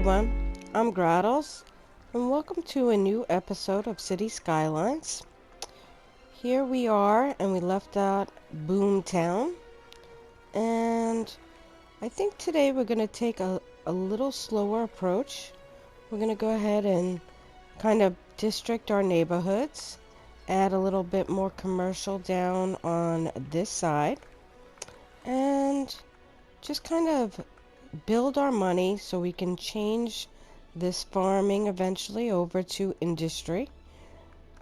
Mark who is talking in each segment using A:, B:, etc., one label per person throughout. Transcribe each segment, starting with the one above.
A: everyone, I'm Graddles, and welcome to a new episode of City Skylines. Here we are, and we left out Boomtown, and I think today we're going to take a little slower approach. We're going to go ahead and kind of district our neighborhoods, add a little bit more commercial down on this side, and just kind of build our money so we can change this farming eventually over to industry.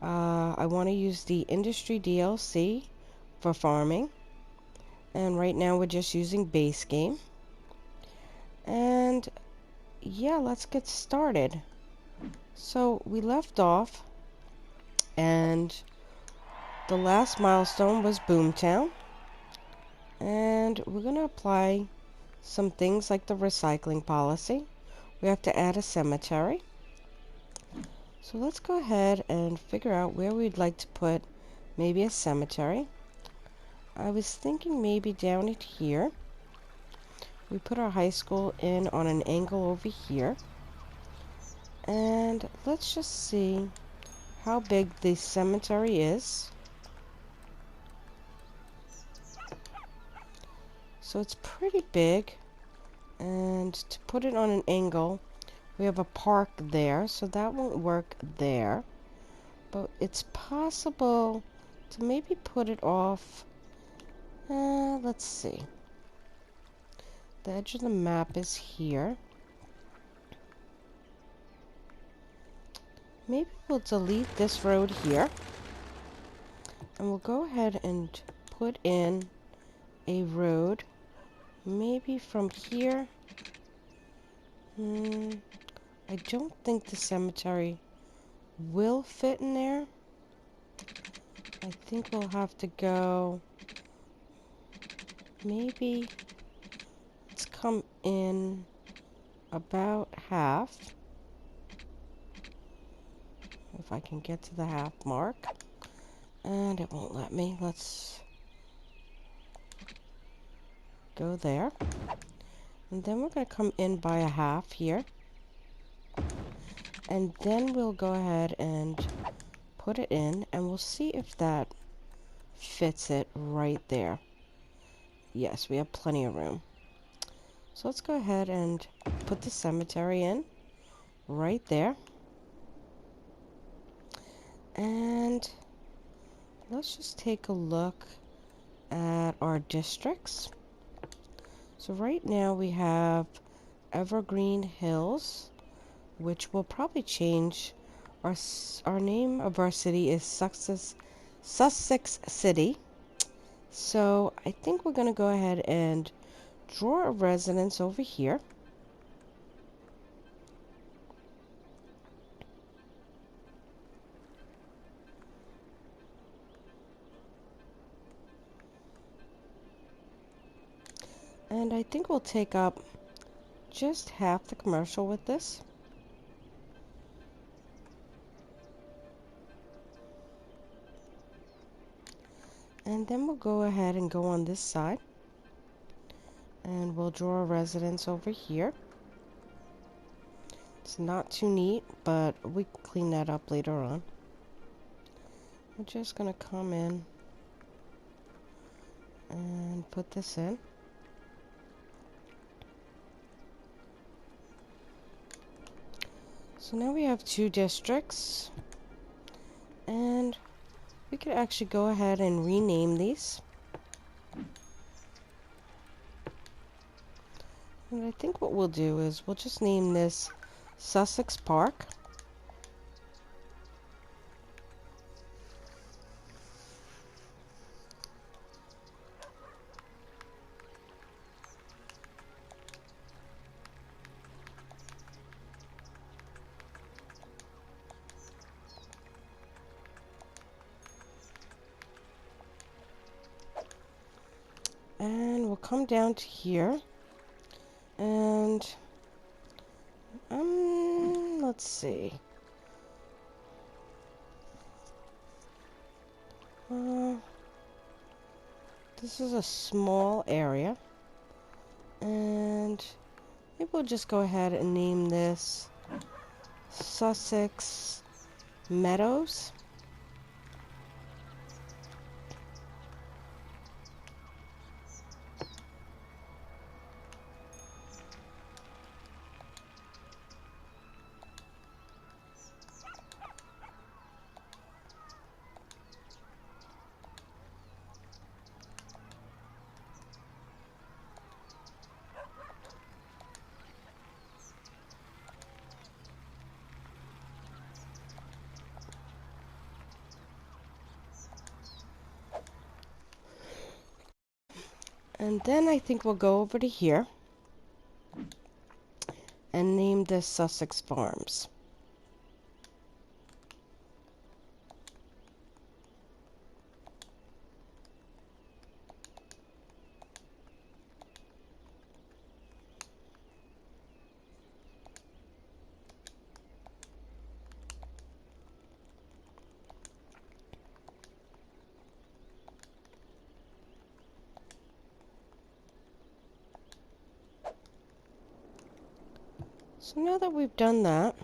A: I want to use the industry DLC for farming, and right now we're just using base game. And yeah, let's get started. So we left off, and the last milestone was Boomtown, and we're going to apply some things like the recycling policy. We have to add a cemetery. So let's go ahead and figure out where we'd like to put maybe a cemetery. I was thinking maybe down it here. We put our high school in on an angle over here. And let's just see how big the cemetery is. So it's pretty big, and to put it on an angle, we have a park there, so that won't work there. But it's possible to maybe put it off. Let's see. The edge of the map is here. Maybe we'll delete this road here, and we'll go ahead and put in a road maybe from here. I don't think the cemetery will fit in there. I think we'll have to go, maybe let's come in about half, if I can get to the half mark, and it won't let me. Let's go there, and then we're going to come in by a half here, and then we'll go ahead and put it in, and we'll see if that fits it right there. Yes, we have plenty of room. So let's go ahead and put the cemetery in right there, and let's just take a look at our districts. So right now we have Evergreen Hills, which will probably change. Our name of our city is Sussex City. So I think we're going to go ahead and draw a residence over here. And I think we'll take up just half the commercial with this. And then we'll go ahead and go on this side, and we'll draw a residence over here. It's not too neat, but we can clean that up later on. We're just going to come in and put this in. So now we have two districts, and we could actually go ahead and rename these. And I think what we'll do is we'll just name this Sussex Park. And we'll come down to here, and let's see. This is a small area, and maybe we'll just go ahead and name this Sussex Meadows. And then I think we'll go over to here and name this Sussex Farms. So now that we've done that,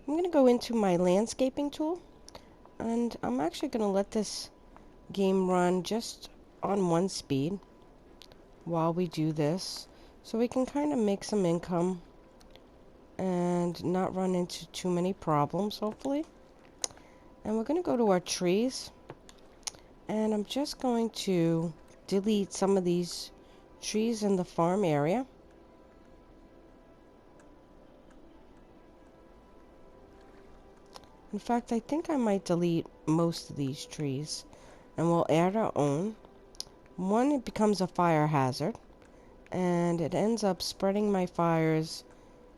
A: I'm going to go into my landscaping tool, and I'm actually going to let this game run just on one speed while we do this, so we can kind of make some income and not run into too many problems, hopefully. And we're going to go to our trees, and I'm just going to delete some of these trees in the farm area. In fact, I think I might delete most of these trees, and we'll add our own. One, it becomes a fire hazard, and it ends up spreading my fires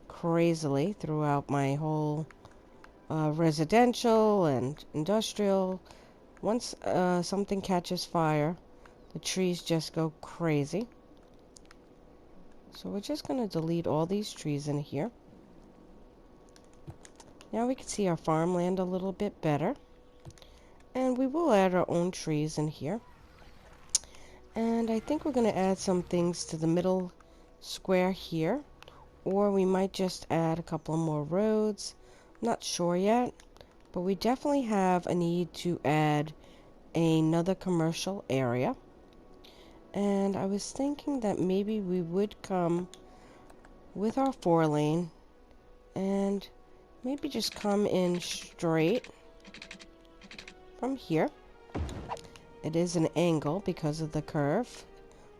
A: crazily throughout my whole residential and industrial. Once something catches fire, the trees just go crazy. So we're just going to delete all these trees in here. Now we can see our farmland a little bit better. And we will add our own trees in here. And I think we're going to add some things to the middle square here. Or we might just add a couple more roads. Not sure yet. But we definitely have a need to add another commercial area. And I was thinking that maybe we would come with our 4-lane and maybe just come in straight from here. It is an angle because of the curve,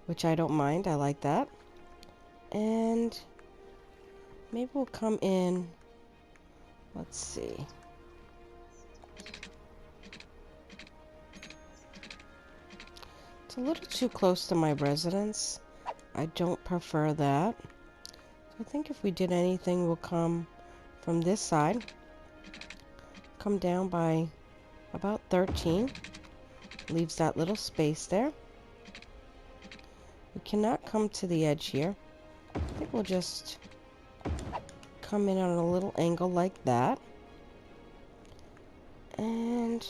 A: which I don't mind. I like that. And maybe we'll come in, let's see. It's a little too close to my residence. I don't prefer that. So I think if we did anything, we'll come from this side. Come down by about 13. Leaves that little space there. We cannot come to the edge here. I think we'll just come in on a little angle like that. And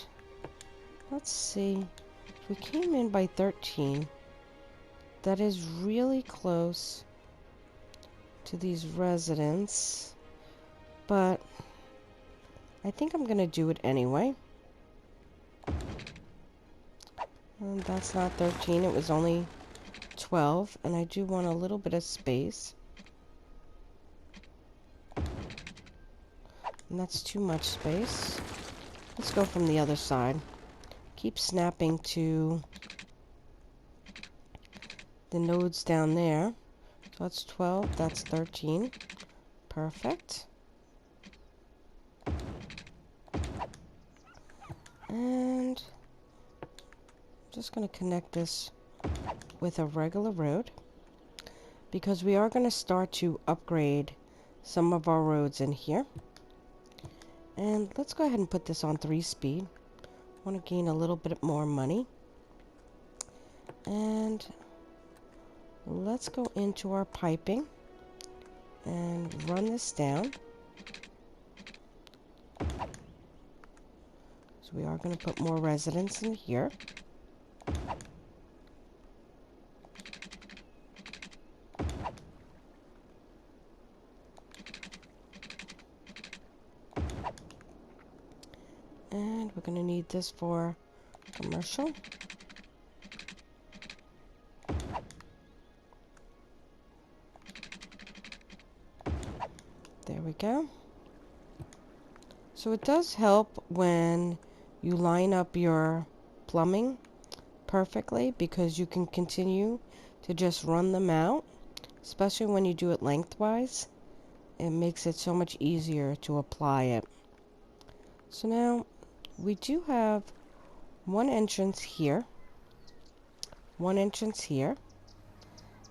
A: let's see. If we came in by 13, that is really close to these residents. But I think I'm going to do it anyway. And that's not 13, it was only 12, and I do want a little bit of space. And that's too much space. Let's go from the other side. Keep snapping to the nodes down there. So that's 12, that's 13. Perfect. And just going to connect this with a regular road, because we are going to start to upgrade some of our roads in here. And let's go ahead and put this on 3-speed. I want to gain a little bit more money. And let's go into our piping and run this down. So we are going to put more residents in here. we're going to need this for commercial. There we go. So it does help when you line up your plumbing perfectly, because you can continue to just run them out, especially when you do it lengthwise. It makes it so much easier to apply it. So now we do have one entrance here, one entrance here,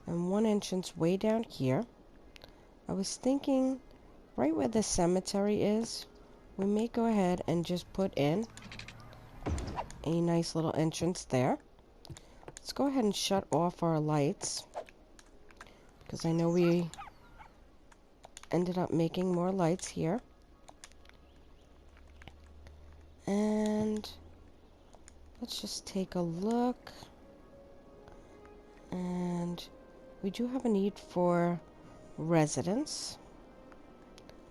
A: and one entrance way down here. I was thinking right where the cemetery is, we may go ahead and just put in a nice little entrance there. Let's go ahead and shut off our lights, because I know we ended up making more lights here. And let's just take a look. And we do have a need for residents,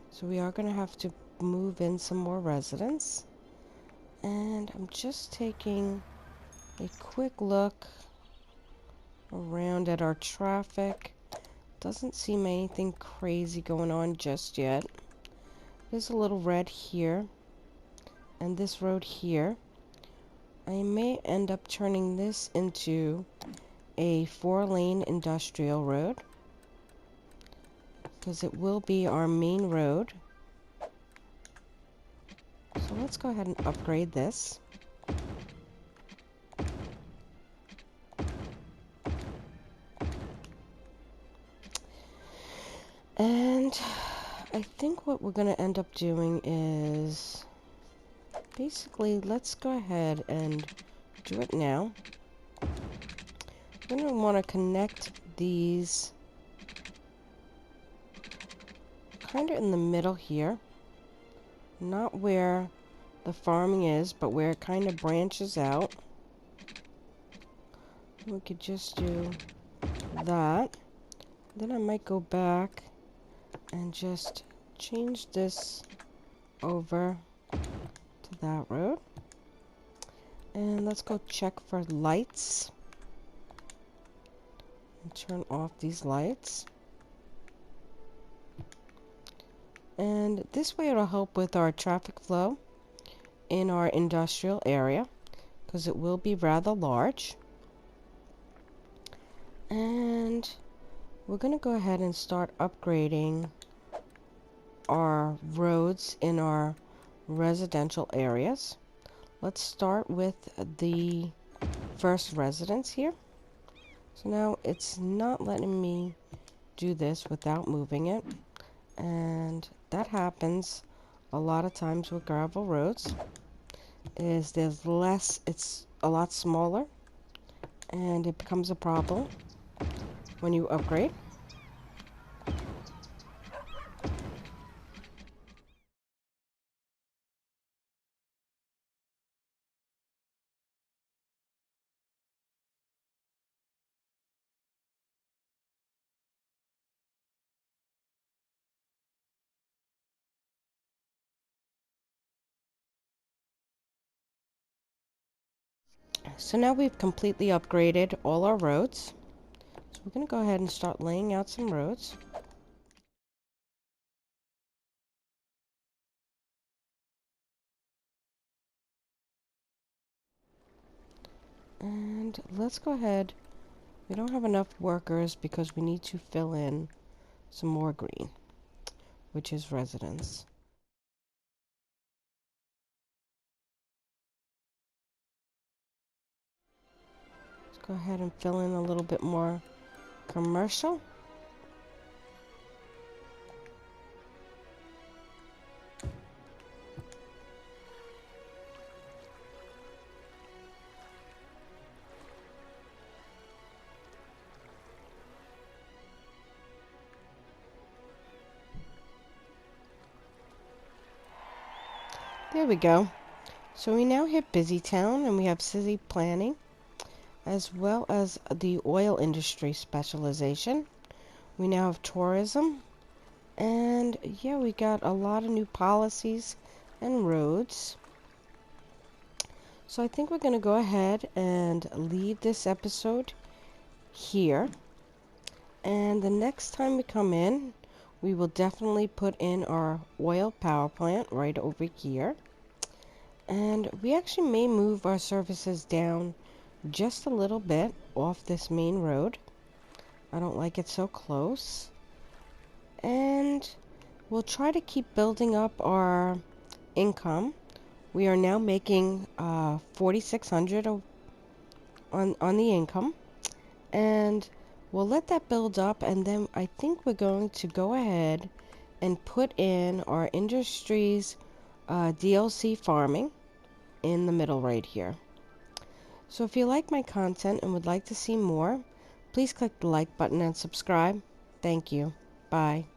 A: so we are going to have to move in some more residents. And I'm just taking a quick look around at our traffic. Doesn't seem anything crazy going on just yet. There's a little red here, and this road here. I may end up turning this into a 4-lane industrial road, because it will be our main road. So let's go ahead and upgrade this. And I think what we're going to end up doing is basically, let's go ahead and do it now. We're going to want to connect these kind of in the middle here. Not where the farming is, but where it kind of branches out. We could just do that. Then I might go back and just change this over to that road. And let's go check for lights. And turn off these lights. And this way it'll help with our traffic flow in our industrial area, because it will be rather large. And we're going to go ahead and start upgrading our roads in our residential areas. Let's start with the first residence here. So now it's not letting me do this without moving it, and that happens a lot of times with gravel roads. There's less, it's a lot smaller, and it becomes a problem when you upgrade. So now we've completely upgraded all our roads. So we're going to go ahead and start laying out some roads. And let's go ahead. We don't have enough workers because we need to fill in some more green, which is residents. Let's go ahead and fill in a little bit more commercial. There we go. So we now hit Busy Town, and we have city planning, as well as the oil industry specialization. We now have tourism, and yeah, we got a lot of new policies and roads. So I think we're going to go ahead and leave this episode here. And the next time we come in, we will definitely put in our oil power plant right over here. And we actually may move our services down just a little bit off this main road. I don't like it so close. And we'll try to keep building up our income. We are now making 4,600 on the income, and we'll let that build up, and then I think we're going to go ahead and put in our industries DLC farming in the middle right here. So if you like my content and would like to see more, please click the like button and subscribe. Thank you. Bye.